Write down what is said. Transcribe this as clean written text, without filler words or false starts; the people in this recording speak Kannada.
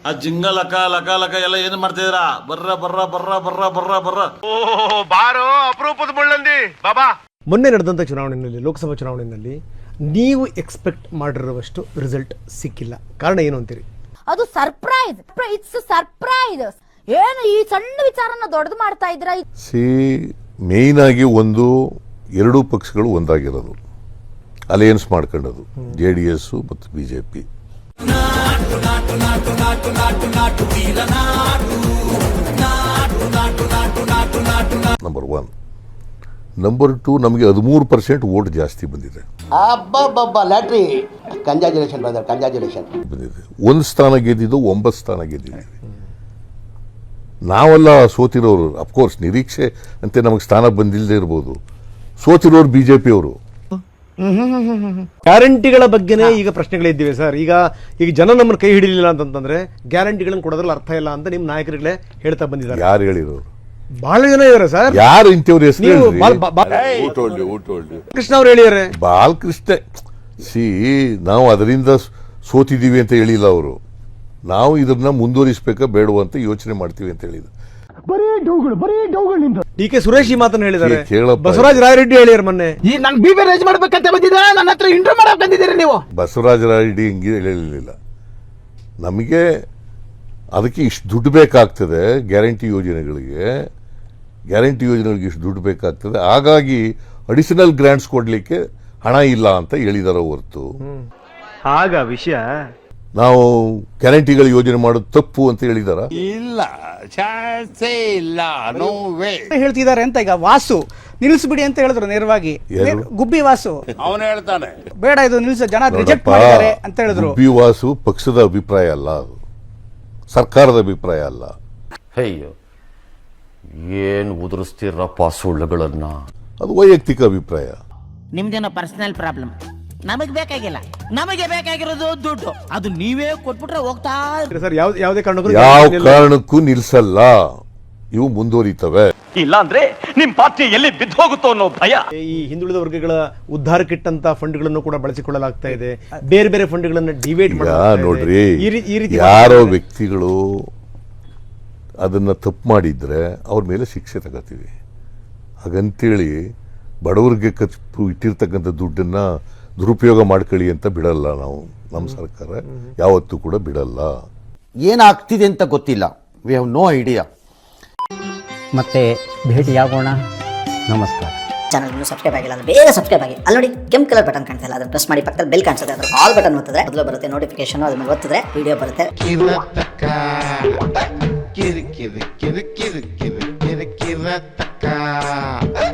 ಆ ಜಿಂಗ ಲಕ ಲಕ ಲಕ ಎಲ್ಲ ಏನು ಮಾಡ್ತಿದ್ದೀರಾ? ಬರ್ರ ಬರ್ರ ಬರ್ರ ಬರ್ರ ಬರ್ರ ಬರ್ರ. ಓ ಬಾರೋ ಅಪರೂಪದ ಮುಳ್ಳಂದಿ ಬಾಬಾ. ಮೊನ್ನೆ ನಡೆದಂಥ ಚುನಾವಣೆಯಲ್ಲಿ, ಲೋಕಸಭಾ ಚುನಾವಣೆಯಲ್ಲಿ ನೀವು ಎಕ್ಸ್ಪೆಕ್ಟ್ ಮಾಡಿರುವಷ್ಟು ರಿಸಲ್ಟ್ ಸಿಕ್ಕಿಲ್ಲ. ಕಾರಣ ಏನು ಅಂತೀರಿ? ಅದು ಸರ್ಪ್ರೈಸ್. It's surprise. ಏನು ಈ ಸಣ್ಣ ವಿಚಾರನ ದೊಡ್ಡದು ಮಾಡ್ತಾ ಇದ್ದೀರಾ? ಮೇಯ್ನ್ ಆಗಿ ಎರಡೂ ಪಕ್ಷಗಳು ಒಂದಾಗಿರೋದು, ಅಲಯನ್ಸ್ ಮಾಡ್ಕೊಂಡದು JDS ಮತ್ತು BJP. ನಂಬರ್ 1. ನಂಬರ್ 2, ನಮಗೆ 13% ವೋಟ್ ಜಾಸ್ತಿ ಬಂದಿದೆ. ಲ್ಯಾಟ್ರಿ. Congratulation brother, congratulation. ಬಂದಿದೆ. 1 ಸ್ಥಾನ ಗೆದ್ದಿದ್ದು, 9 ಸ್ಥಾನ ಗೆದ್ದಿದ್ದೀವಿ. ನಾವೆಲ್ಲ ಸೋತಿರೋರು. ಅಫ್ಕೋರ್ಸ್ ನಿರೀಕ್ಷೆ ಅಂತೆ ನಮಗೆ ಸ್ಥಾನ ಬಂದಿಲ್ಲದೆ ಇರ್ಬೋದು. ಸೋತಿರೋರು BJP ಅವರು. ಗ್ಯಾರಂಟಿಗಳ ಬಗ್ಗೆನೇ ಈಗ ಪ್ರಶ್ನೆಗಳಿದ್ದೀವಿ ಸರ್. ಈಗ ಜನ ನಮ್ಮನ್ನು ಕೈ ಹಿಡಿಲಿಲ್ಲ ಅಂತಂದ್ರೆ ಗ್ಯಾರಂಟಿಗಳನ್ನು ಕೊಡೋದ್ರಲ್ಲಿ ಅರ್ಥ ಇಲ್ಲ ಅಂತ ನಿಮ್ಮ ನಾಯಕರುಗಳೇ ಹೇಳ್ತಾ ಬಂದಿದ್ದಾರೆ. ಯಾರು ಹೇಳಿರೋರು? ಬಹಳ ಜನ ಇದಾರೆ ಸರ್. ಯಾರು ಇಂಥವ್ರು ಹೆಸರು? ಕೃಷ್ಣ ಅವ್ರು ಹೇಳಿದ್ದಾರೆ. ಬಾಲಕೃಷ್ಣ ನಾವು ಅದರಿಂದ ಸೋತಿದ್ದೀವಿ ಅಂತ ಹೇಳಿಲ್ಲ ಅವರು. ನಾವು ಇದನ್ನ ಮುಂದುವರಿಸಬೇಕಾ ಬೇಡವ ಅಂತ ಯೋಚನೆ ಮಾಡ್ತೀವಿ ಅಂತ ಹೇಳಿದ್ರು. DK ಸುರೇಶ್ ಈ ಮಾತನ್ನು ಹೇಳಿದ್ದಾರೆ. ಕೇಳಪ್ಪ, ಬಸವರಾಜ ರಾಯರೆಡ್ಡಿ ಹೇಳಿದ್ದಾರೆ ಮೊನ್ನೆ. ಈಗ ನಾನು BB ರೈಸ್ ಮಾಡ್ಬೇಕಂತ ಬಂದಿದ್ದೆ, ನನ್ನ ಹತ್ರ ಇಂಟರ್ವ್ಯೂ ಮಾಡಕ್ ಬಂದಿದ್ದೀರಿ ನೀವು. ಬಸವರಾಜ ರಾಯರೆಡ್ಡಿ ಹಿಂಗೆ ಹೇಳಿರಲಿಲ್ಲ. ನಮಗೆ ಅದಕ್ಕೆ ಇಷ್ಟು ದುಡ್ಡು ಬೇಕಾಗ್ತದೆ, ಗ್ಯಾರಂಟಿ ಯೋಜನೆಗಳಿಗೆ ಇಷ್ಟು ದುಡ್ಡು ಬೇಕಾಗ್ತದೆ, ಹಾಗಾಗಿ ಅಡಿಷನಲ್ ಗ್ರಾಂಟ್ಸ್ ಕೊಡ್ಲಿಕ್ಕೆ ಹಣ ಇಲ್ಲ ಅಂತ ಹೇಳಿದಾರ ಹೊರತು ಆಗ ವಿಷಯ ನಾವು ಗ್ಯಾರಂಟಿಗಳ ಯೋಜನೆ ಮಾಡೋದು ತಪ್ಪು ಅಂತ ಹೇಳಿದಾರ? ಇಲ್ಲ, ಚಾನ್ಸೇ ಇಲ್ಲ, ನೋ ವೇ ಹೇಳ್ತಿದ್ದಾರೆ ಅಂತ. ಈಗ ವಾಸು ನಿಲ್ಲಿಸ್ಬಿಡಿ ಅಂತ ಹೇಳಿದ್ರು ನೇರವಾಗಿ. ಗುಬ್ಬಿ ವಾಸು ಅವನು ಹೇಳ್ತಾನೆ ಬೇಡ ಇದು ನಿಲ್ಸ, ಜನ ರಿಜೆಕ್ಟ್ ಮಾಡಿದ್ದಾರೆ ಅಂತ ಹೇಳಿದ್ರು. ಗುಬ್ಬಿ ವಾಸು ಪಕ್ಷದ ಅಭಿಪ್ರಾಯ ಅಲ್ಲ, ಅದು ಸರ್ಕಾರದ ಅಭಿಪ್ರಾಯ ಅಲ್ಲ. ಅಯ್ಯೋ, ಏನು ಉದುರಿಸ್ತೀರಪ್ಪ ಸುಳ್ಳುಗಳನ್ನ. ಅದು ವೈಯಕ್ತಿಕ ಅಭಿಪ್ರಾಯ. ನಿಮ್ದೇನೋ ಪರ್ಸನಲ್ ಪ್ರಾಬ್ಲಮ್, ನಮಗೆ ಬೇಕಾಗಿಲ್ಲ. ನಮಗೆ ಬೇಕಾಗಿರೋದು ದುಡ್ಡು, ಅದು ನೀವೇ ಕೊಟ್ಬಿಟ್ರೆ ಹೋಗ್ತಾ ಸರ್. ಯಾವುದೇ ಯಾವ ಕಾರಣಕ್ಕೂ ನಿಲ್ಸಲ್ಲ, ಇವು ಮುಂದುವರಿತವೆ. ಇಲ್ಲ ಅಂದ್ರೆ ನಿಮ್ ಪಾರ್ಟಿ ಎಲ್ಲಿ ಬಿದ್ದು ಹೋಗುತ್ತೋ ಅನ್ನೋ ಭಯ. ಈ ಹಿಂದುಳಿದ ವರ್ಗಗಳ ಉದ್ಧಾರಕ್ಕಿಟ್ಟಂತ ಫಂಡ್ಗಳನ್ನು ಕೂಡ ಬಳಸಿಕೊಳ್ಳಲಾಗ್ತಾ ಇದೆ. ಬೇರೆ ಬೇರೆ ಫಂಡ್ಗಳನ್ನು ಡಿವೈಡ್ ನೋಡ್ರಿ, ಯಾರೋ ವ್ಯಕ್ತಿಗಳು ಅದನ್ನ ತಪ್ಪು ಮಾಡಿದ್ರೆ ಅವ್ರ ಮೇಲೆ ಶಿಕ್ಷೆ ತಗೋತೀವಿ. ಹಾಗಂತೇಳಿ ಬಡವರಿಗೆ ಇಟ್ಟಿರ್ತಕ್ಕಂಥ ದುಡ್ಡನ್ನ ದುರುಪಯೋಗ ಮಾಡ್ಕೊಳ್ಳಿ ಅಂತ ಬಿಡಲ್ಲ ನಾವು. ನಮ್ಮ ಸರ್ಕಾರ ಯಾವತ್ತೂ ಕೂಡ ಬಿಡಲ್ಲ. ಏನಾಗ್ತಿದೆ ಅಂತ ಗೊತ್ತಿಲ್ಲ, ವಿ ಹ್ಯಾವ್ ನೋ ಐಡಿಯಾ. ಮತ್ತೆ ಭೇಟಿಯಾಗೋಣ. ನಮಸ್ಕಾರ. ಚಾನಲ್ ಸಬ್ಸ್ಕ್ರೈಬ್ ಆಗಿಲ್ಲ ಅಂದ್ರೆ ಬೇಗ ಸಬ್ಸ್ಕ್ರೈಬ್ ಆಗಿ. ಅಲ್ಲಿ ನೋಡಿ ಕೆಂಪು ಕಲರ್ ಬಟನ್ ಕಾಣ್ತಾ ಇಲ್ಲ, ಅದನ್ನ ಪ್ರೆಸ್ ಮಾಡಿ. ಪಕ್ಕದಲ್ಲಿ ಬೆಲ್ ಕಾಣಿಸುತ್ತೆ, ಅದ್ರ ಆಲ್ ಬಟನ್ ಒತ್ತಿದ್ರೆ ಮೊದಲು ಬರುತ್ತೆ ನೋಟಿಫಿಕೇಶನ್. ಅದನ್ನ ಒತ್ತಿದ್ರೆ ವಿಡಿಯೋ ಬರುತ್ತೆ. ಕಿರಿ ಕಿರಿ ಕಿರಿ ಕಿರಿ ಕಿರಿ ಕಿರಿ ಕಿರಿ ಕಿರಿ